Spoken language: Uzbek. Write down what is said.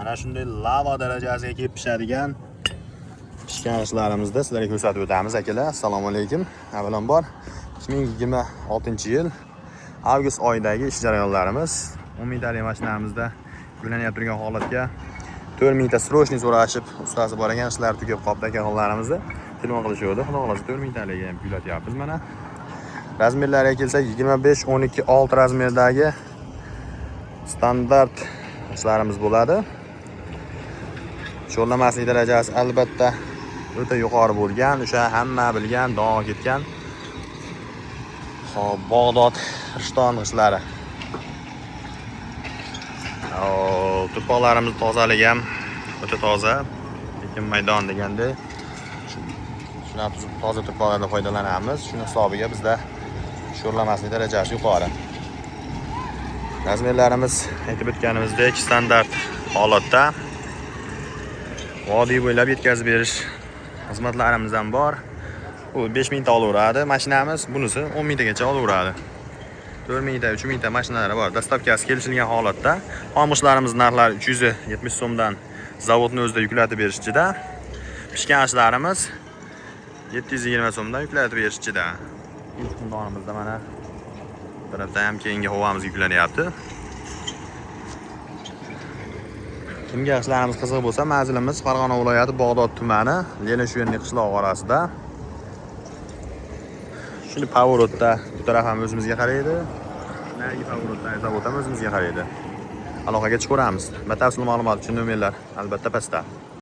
Ana shunday lava darajasiga kelib pishadigan pishgan ishlarimizda sizlarga ko'rsatib o'tamiz akalar. Assalomu alaykum. Avvalambor 2026-yil avgust oyidagi ish jarayonlarimiz 10 mingtalik mashinamizda yuklanib turgan holatga 4 mingta srochniy so'rashib ustasi bor ekan, ishlar tugab qoldi akalarimizni telefon qilishdi. Xudo xolasa 4 mingtaliga ham yuklatyapmiz mana. Razmerlarga kelsak 25-12-6 razmerdagi standart ishlarimiz bo'ladi. Sho'rlamaslik darajasi albatta o'ta yuqori bo'lgan, o'sha hamma bilgan, dog' ketgan Bog'dod Rishton ishlari. Tuproqlarimiz tozaligi ham o'ta toza, lekin maydon deganda shuna toza tuproqlardan foydalanamiz. Shuni hisobiga bizda sho'rlamaslik darajasi yuqori. Razmerlarimiz aytib o'tganimizdek standart holatda. Vodiy bo'ylab yetkazib berish xizmatlarimiz ham bor. Bu 5 mingta olaveradi mashinamiz, bunisi 10 mingtagacha olaveradi. 4 mingta, 3 mingta mashinalari bor. Dastavkasi kelishilgan holatda. Qolmishlarimiz narxlari 370 so'mdan zavodni o'zida yuklatib berishchida. Pishgan ishlarimiz 720 so'mdan yuklatib berishchida. Ikkinchi xonadonimizda mana bu tarafda ham keyingi havamiz yuklanyapti. Kimga ishlarimiz qiziq bo'lsa, manzilimiz Farg'ona viloyati Bog'dod tumani, Lenishuvenniy qishlog'i orasida. Shuni pavorotda bu taraf ham o'zimizga qaraydi. Narigi pavorotda zavod ham o'zimizga qaraydi. Aloqaga chiqamiz. Batafsil ma'lumot uchun nomerlar albatta pastda.